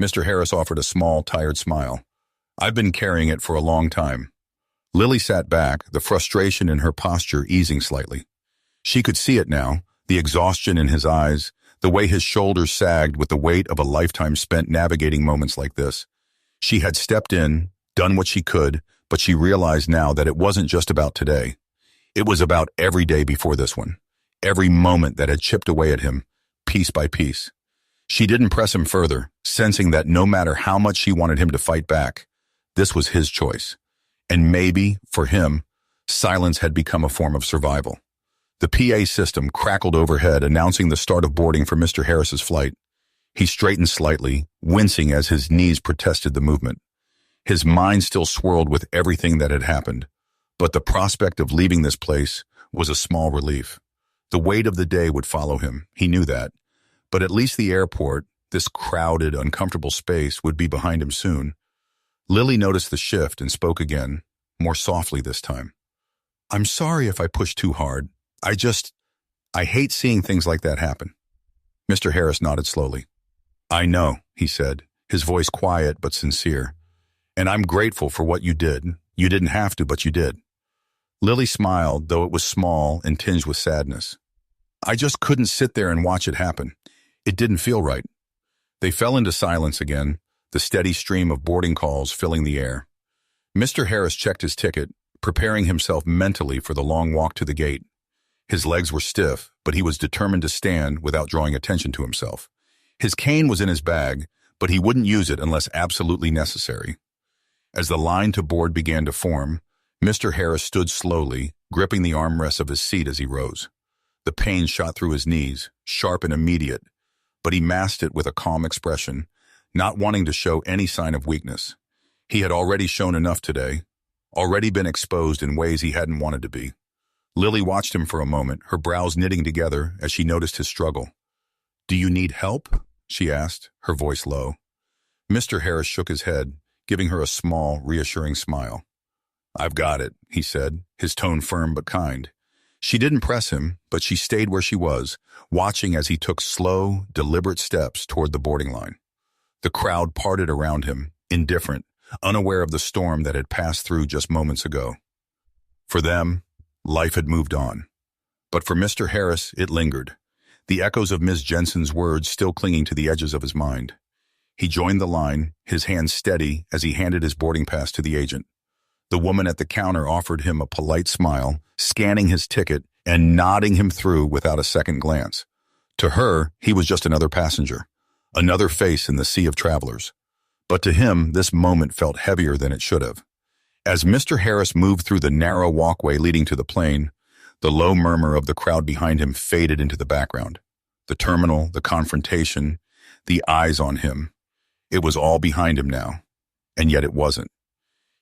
Mr. Harris offered a small, tired smile. "I've been carrying it for a long time." Lily sat back, the frustration in her posture easing slightly. She could see it now, the exhaustion in his eyes, the way his shoulders sagged with the weight of a lifetime spent navigating moments like this. She had stepped in, done what she could, but she realized now that it wasn't just about today. It was about every day before this one, every moment that had chipped away at him, piece by piece. She didn't press him further, sensing that no matter how much she wanted him to fight back, this was his choice. And maybe, for him, silence had become a form of survival. The PA system crackled overhead, announcing the start of boarding for Mr. Harris's flight. He straightened slightly, wincing as his knees protested the movement. His mind still swirled with everything that had happened, but the prospect of leaving this place was a small relief. The weight of the day would follow him, he knew that, but at least the airport, this crowded, uncomfortable space, would be behind him soon. Lily noticed the shift and spoke again, more softly this time. "I'm sorry if I pushed too hard. I hate seeing things like that happen." Mr. Harris nodded slowly. "I know," he said, his voice quiet but sincere. "And I'm grateful for what you did. You didn't have to, but you did." Lily smiled, though it was small and tinged with sadness. "I just couldn't sit there and watch it happen. It didn't feel right." They fell into silence again, the steady stream of boarding calls filling the air. Mr. Harris checked his ticket, preparing himself mentally for the long walk to the gate. His legs were stiff, but he was determined to stand without drawing attention to himself. His cane was in his bag, but he wouldn't use it unless absolutely necessary. As the line to board began to form, Mr. Harris stood slowly, gripping the armrests of his seat as he rose. The pain shot through his knees, sharp and immediate, but he masked it with a calm expression, not wanting to show any sign of weakness. He had already shown enough today, already been exposed in ways he hadn't wanted to be. Lily watched him for a moment, her brows knitting together as she noticed his struggle. "Do you need help?" she asked, her voice low. Mr. Harris shook his head, giving her a small, reassuring smile. "I've got it," he said, his tone firm but kind. She didn't press him, but she stayed where she was, watching as he took slow, deliberate steps toward the boarding line. The crowd parted around him, indifferent, unaware of the storm that had passed through just moments ago. For them, life had moved on. But for Mr. Harris, it lingered, the echoes of Ms. Jensen's words still clinging to the edges of his mind. He joined the line, his hands steady as he handed his boarding pass to the agent. The woman at the counter offered him a polite smile, scanning his ticket and nodding him through without a second glance. To her, he was just another passenger, another face in the sea of travelers. But to him, this moment felt heavier than it should have. As Mr. Harris moved through the narrow walkway leading to the plane, the low murmur of the crowd behind him faded into the background. The terminal, the confrontation, the eyes on him. It was all behind him now, and yet it wasn't.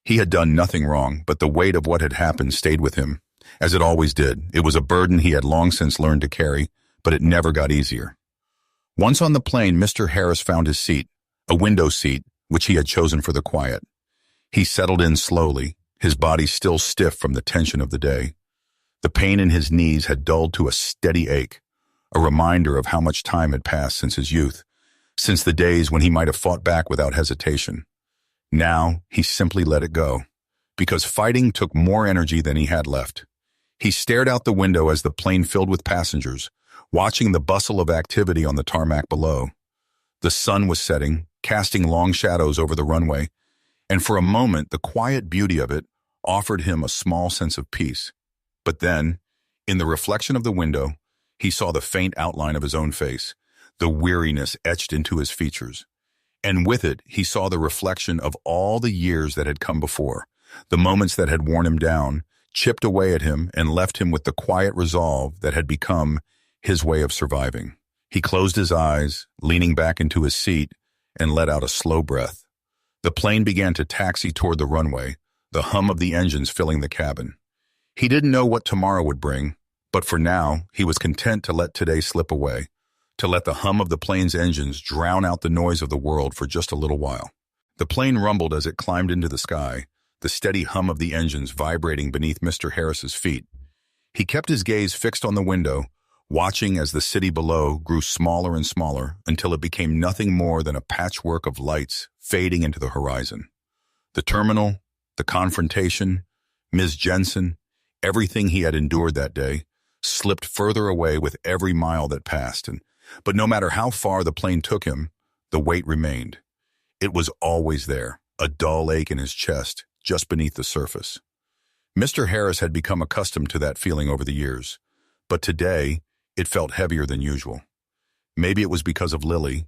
He had done nothing wrong, but the weight of what had happened stayed with him, as it always did. It was a burden he had long since learned to carry, but it never got easier. Once on the plane, Mr. Harris found his seat, a window seat, which he had chosen for the quiet. He settled in slowly, his body still stiff from the tension of the day. The pain in his knees had dulled to a steady ache, a reminder of how much time had passed since his youth, since the days when he might have fought back without hesitation. Now, he simply let it go, because fighting took more energy than he had left. He stared out the window as the plane filled with passengers, watching the bustle of activity on the tarmac below. The sun was setting, casting long shadows over the runway, and for a moment the quiet beauty of it offered him a small sense of peace. But then, in the reflection of the window, he saw the faint outline of his own face, the weariness etched into his features. And with it, he saw the reflection of all the years that had come before, the moments that had worn him down, chipped away at him, and left him with the quiet resolve that had become his way of surviving. He closed his eyes, leaning back into his seat, and let out a slow breath. The plane began to taxi toward the runway, the hum of the engines filling the cabin. He didn't know what tomorrow would bring, but for now, he was content to let today slip away, to let the hum of the plane's engines drown out the noise of the world for just a little while. The plane rumbled as it climbed into the sky, the steady hum of the engines vibrating beneath Mr. Harris's feet. He kept his gaze fixed on the window, watching as the city below grew smaller and smaller until it became nothing more than a patchwork of lights fading into the horizon. The terminal, the confrontation, Ms. Jensen, everything he had endured that day, slipped further away with every mile that passed. But no matter how far the plane took him, the weight remained. It was always there, a dull ache in his chest, just beneath the surface. Mr. Harris had become accustomed to that feeling over the years, but today it felt heavier than usual. Maybe it was because of Lily.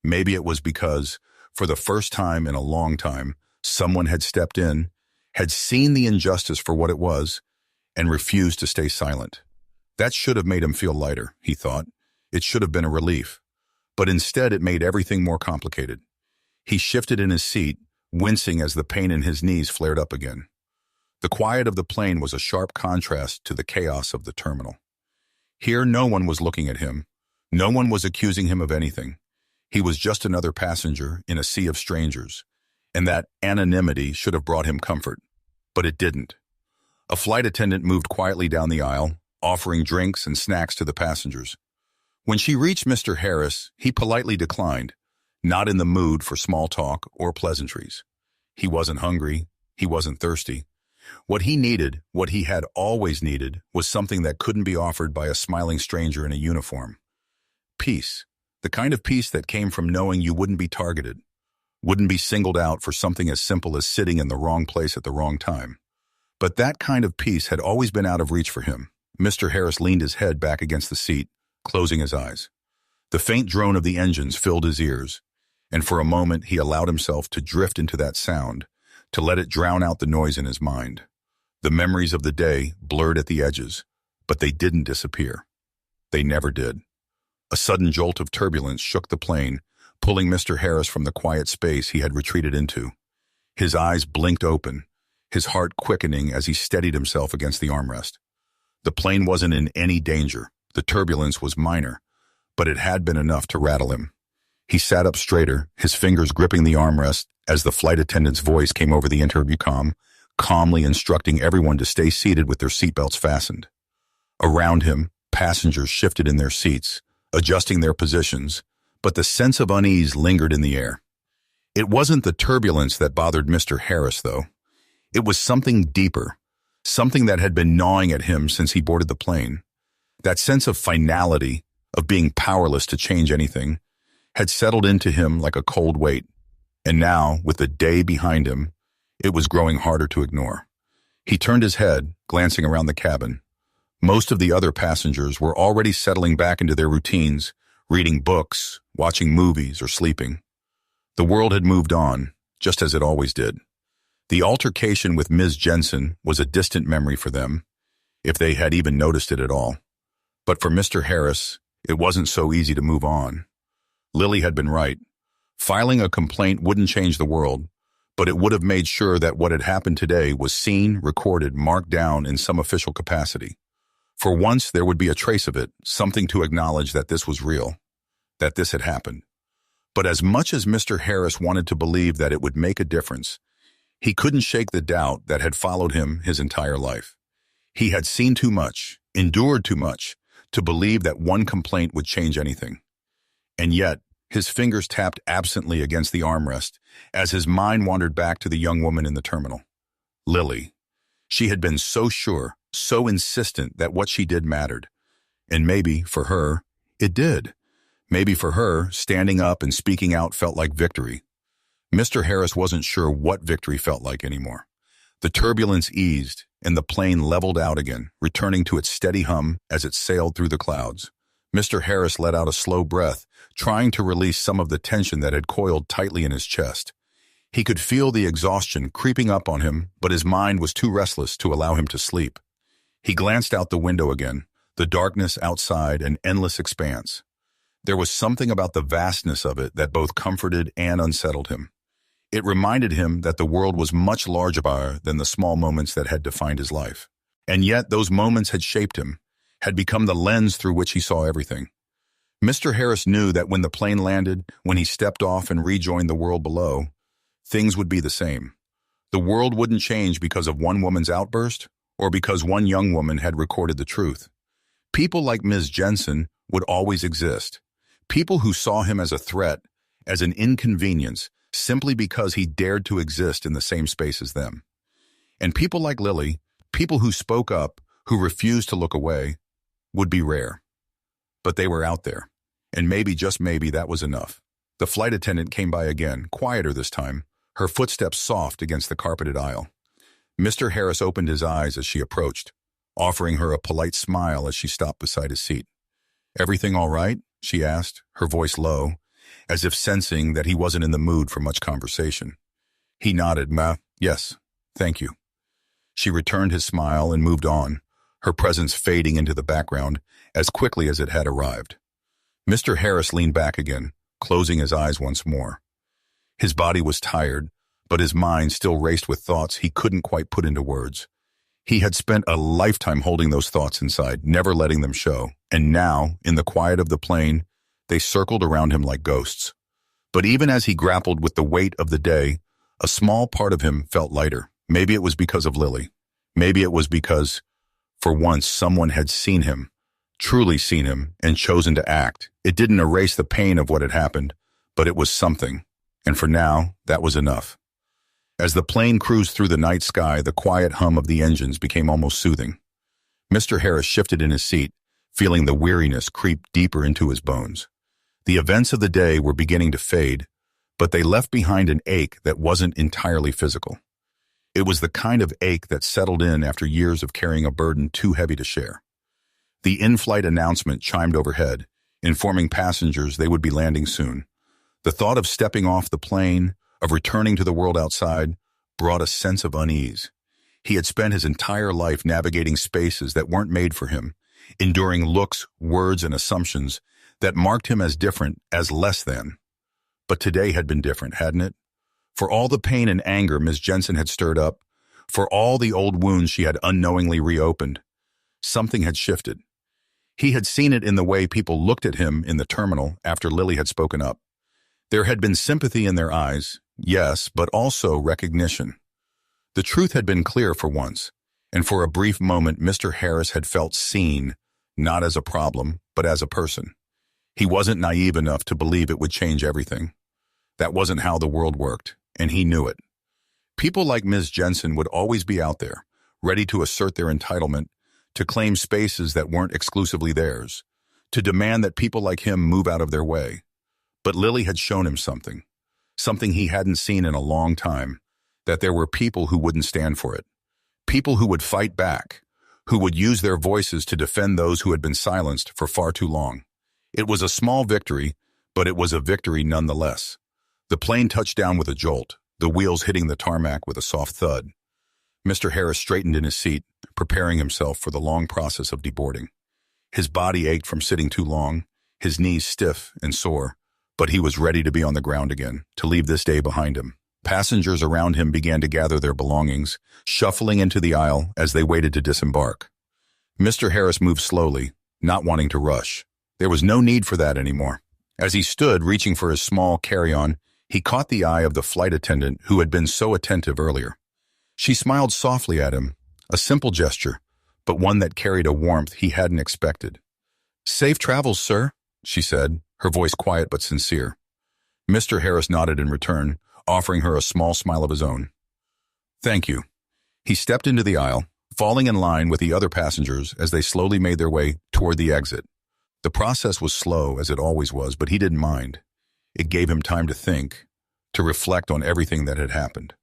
Maybe it was because, for the first time in a long time, someone had stepped in, had seen the injustice for what it was, and refused to stay silent. That should have made him feel lighter, he thought. It should have been a relief. But instead it made everything more complicated. He shifted in his seat, wincing as the pain in his knees flared up again. The quiet of the plane was a sharp contrast to the chaos of the terminal. Here no one was looking at him. No one was accusing him of anything. He was just another passenger in a sea of strangers, and that anonymity should have brought him comfort. But it didn't. A flight attendant moved quietly down the aisle, offering drinks and snacks to the passengers. When she reached Mr. Harris, he politely declined, not in the mood for small talk or pleasantries. He wasn't hungry. He wasn't thirsty. What he needed, what he had always needed, was something that couldn't be offered by a smiling stranger in a uniform. Peace. The kind of peace that came from knowing you wouldn't be targeted, wouldn't be singled out for something as simple as sitting in the wrong place at the wrong time. But that kind of peace had always been out of reach for him. Mr. Harris leaned his head back against the seat, closing his eyes. The faint drone of the engines filled his ears, and for a moment he allowed himself to drift into that sound, to let it drown out the noise in his mind. The memories of the day blurred at the edges, but they didn't disappear. They never did. A sudden jolt of turbulence shook the plane, pulling Mr. Harris from the quiet space he had retreated into. His eyes blinked open, his heart quickening as he steadied himself against the armrest. The plane wasn't in any danger. The turbulence was minor, but it had been enough to rattle him. He sat up straighter, his fingers gripping the armrest as the flight attendant's voice came over the intercom, calmly instructing everyone to stay seated with their seatbelts fastened. Around him, passengers shifted in their seats, adjusting their positions, but the sense of unease lingered in the air. It wasn't the turbulence that bothered Mr. Harris, though. It was something deeper, something that had been gnawing at him since he boarded the plane. That sense of finality, of being powerless to change anything, had settled into him like a cold weight. And now, with the day behind him, it was growing harder to ignore. He turned his head, glancing around the cabin. Most of the other passengers were already settling back into their routines, reading books, watching movies, or sleeping. The world had moved on, just as it always did. The altercation with Ms. Jensen was a distant memory for them, if they had even noticed it at all. But for Mr. Harris, it wasn't so easy to move on. Lily had been right. Filing a complaint wouldn't change the world, but it would have made sure that what had happened today was seen, recorded, marked down in some official capacity. For once, there would be a trace of it, something to acknowledge that this was real, that this had happened. But as much as Mr. Harris wanted to believe that it would make a difference, he couldn't shake the doubt that had followed him his entire life. He had seen too much, endured too much, to believe that one complaint would change anything. And yet, his fingers tapped absently against the armrest as his mind wandered back to the young woman in the terminal. Lily. She had been so sure, so insistent that what she did mattered. And maybe, for her, it did. Maybe for her, standing up and speaking out felt like victory. Mr. Harris wasn't sure what victory felt like anymore. The turbulence eased, and the plane leveled out again, returning to its steady hum as it sailed through the clouds. Mr. Harris let out a slow breath, trying to release some of the tension that had coiled tightly in his chest. He could feel the exhaustion creeping up on him, but his mind was too restless to allow him to sleep. He glanced out the window again, the darkness outside an endless expanse. There was something about the vastness of it that both comforted and unsettled him. It reminded him that the world was much larger than the small moments that had defined his life. And yet those moments had shaped him, had become the lens through which he saw everything. Mr. Harris knew that when the plane landed, when he stepped off and rejoined the world below, things would be the same. The world wouldn't change because of one woman's outburst or because one young woman had recorded the truth. People like Ms. Jensen would always exist. People who saw him as a threat, as an inconvenience, simply because he dared to exist in the same space as them. And people like Lily, people who spoke up, who refused to look away, would be rare. But they were out there. And maybe, just maybe, that was enough. The flight attendant came by again, quieter this time, her footsteps soft against the carpeted aisle. Mr. Harris opened his eyes as she approached, offering her a polite smile as she stopped beside his seat. "Everything all right?" she asked, her voice low, as if sensing that he wasn't in the mood for much conversation. He nodded. Yes, thank you." She returned his smile and moved on, her presence fading into the background as quickly as it had arrived. Mr. Harris leaned back again, closing his eyes once more. His body was tired, but his mind still raced with thoughts he couldn't quite put into words. He had spent a lifetime holding those thoughts inside, never letting them show, and now, in the quiet of the plane, they circled around him like ghosts. But even as he grappled with the weight of the day, a small part of him felt lighter. Maybe it was because of Lily. Maybe it was because, for once, someone had seen him, truly seen him, and chosen to act. It didn't erase the pain of what had happened, but it was something. And for now, that was enough. As the plane cruised through the night sky, the quiet hum of the engines became almost soothing. Mr. Harris shifted in his seat, feeling the weariness creep deeper into his bones. The events of the day were beginning to fade, but they left behind an ache that wasn't entirely physical. It was the kind of ache that settled in after years of carrying a burden too heavy to share. The in-flight announcement chimed overhead, informing passengers they would be landing soon. The thought of stepping off the plane, of returning to the world outside, brought a sense of unease. He had spent his entire life navigating spaces that weren't made for him, enduring looks, words, and assumptions that marked him as different, as less than. But today had been different, hadn't it? For all the pain and anger Ms. Jensen had stirred up, for all the old wounds she had unknowingly reopened, something had shifted. He had seen it in the way people looked at him in the terminal after Lily had spoken up. There had been sympathy in their eyes, yes, but also recognition. The truth had been clear for once, and for a brief moment Mr. Harris had felt seen, not as a problem, but as a person. He wasn't naive enough to believe it would change everything. That wasn't how the world worked, and he knew it. People like Ms. Jensen would always be out there, ready to assert their entitlement, to claim spaces that weren't exclusively theirs, to demand that people like him move out of their way. But Lily had shown him something he hadn't seen in a long time, that there were people who wouldn't stand for it, people who would fight back, who would use their voices to defend those who had been silenced for far too long. It was a small victory, but it was a victory nonetheless. The plane touched down with a jolt, the wheels hitting the tarmac with a soft thud. Mr. Harris straightened in his seat, preparing himself for the long process of deboarding. His body ached from sitting too long, his knees stiff and sore, but he was ready to be on the ground again, to leave this day behind him. Passengers around him began to gather their belongings, shuffling into the aisle as they waited to disembark. Mr. Harris moved slowly, not wanting to rush. There was no need for that anymore. As he stood, reaching for his small carry-on, he caught the eye of the flight attendant who had been so attentive earlier. She smiled softly at him, a simple gesture, but one that carried a warmth he hadn't expected. "Safe travels, sir," she said, her voice quiet but sincere. Mr. Harris nodded in return, offering her a small smile of his own. "Thank you." He stepped into the aisle, falling in line with the other passengers as they slowly made their way toward the exit. The process was slow, as it always was, but he didn't mind. It gave him time to think, to reflect on everything that had happened.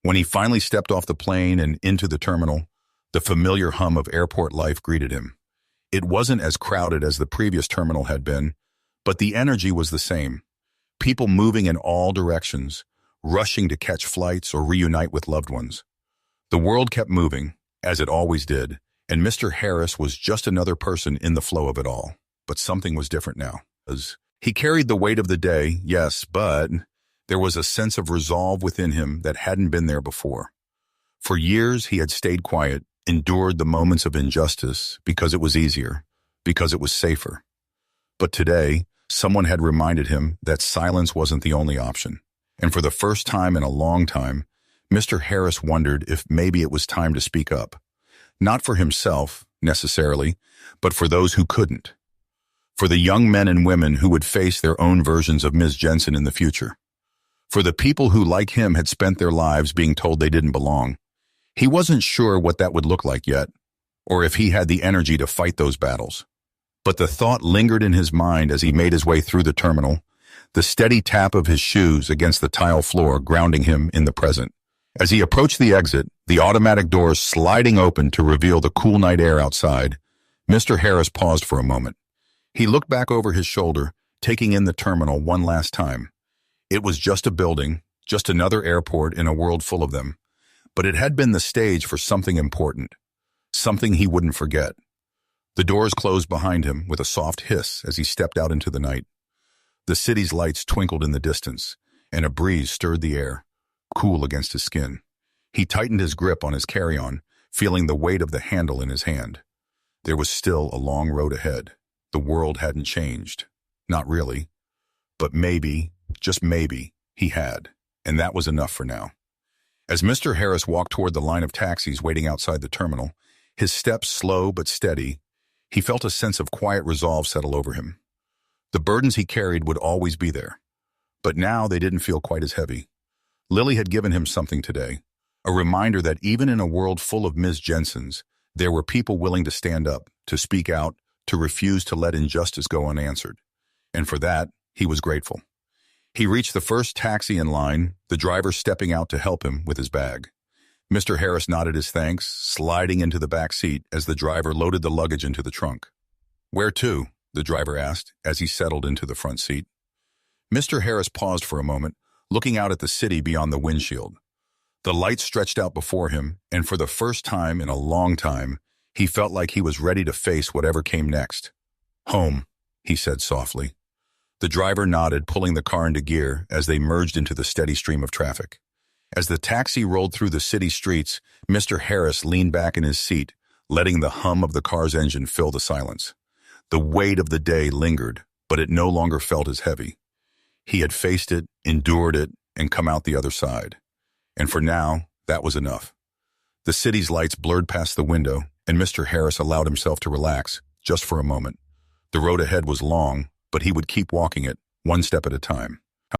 When he finally stepped off the plane and into the terminal, the familiar hum of airport life greeted him. It wasn't as crowded as the previous terminal had been, but the energy was the same. People moving in all directions, rushing to catch flights or reunite with loved ones. The world kept moving, as it always did, and Mr. Harris was just another person in the flow of it all. But something was different now. He carried the weight of the day, yes, but there was a sense of resolve within him that hadn't been there before. For years, he had stayed quiet, endured the moments of injustice because it was easier, because it was safer. But today, someone had reminded him that silence wasn't the only option. And for the first time in a long time, Mr. Harris wondered if maybe it was time to speak up. Not for himself, necessarily, but for those who couldn't. For the young men and women who would face their own versions of Ms. Jensen in the future. For the people who, like him, had spent their lives being told they didn't belong. He wasn't sure what that would look like yet, or if he had the energy to fight those battles. But the thought lingered in his mind as he made his way through the terminal, the steady tap of his shoes against the tile floor grounding him in the present. As he approached the exit, the automatic doors sliding open to reveal the cool night air outside, Mr. Harris paused for a moment. He looked back over his shoulder, taking in the terminal one last time. It was just a building, just another airport in a world full of them. But it had been the stage for something important, something he wouldn't forget. The doors closed behind him with a soft hiss as he stepped out into the night. The city's lights twinkled in the distance, and a breeze stirred the air, cool against his skin. He tightened his grip on his carry-on, feeling the weight of the handle in his hand. There was still a long road ahead. The world hadn't changed. Not really. But maybe, just maybe, he had, and that was enough for now. As Mr. Harris walked toward the line of taxis waiting outside the terminal, his steps slow but steady, he felt a sense of quiet resolve settle over him. The burdens he carried would always be there, but now they didn't feel quite as heavy. Lily had given him something today, a reminder that even in a world full of Ms. Jensens, there were people willing to stand up, to speak out, to refuse to let injustice go unanswered. And for that, he was grateful. He reached the first taxi in line, the driver stepping out to help him with his bag. Mr. Harris nodded his thanks, sliding into the back seat as the driver loaded the luggage into the trunk. "Where to?" the driver asked as he settled into the front seat. Mr. Harris paused for a moment, looking out at the city beyond the windshield. The light stretched out before him, and for the first time in a long time, he felt like he was ready to face whatever came next. "Home," he said softly. The driver nodded, pulling the car into gear as they merged into the steady stream of traffic. As the taxi rolled through the city streets, Mr. Harris leaned back in his seat, letting the hum of the car's engine fill the silence. The weight of the day lingered, but it no longer felt as heavy. He had faced it, endured it, and come out the other side. And for now, that was enough. The city's lights blurred past the window, and Mr. Harris allowed himself to relax, just for a moment. The road ahead was long, but he would keep walking it, one step at a time.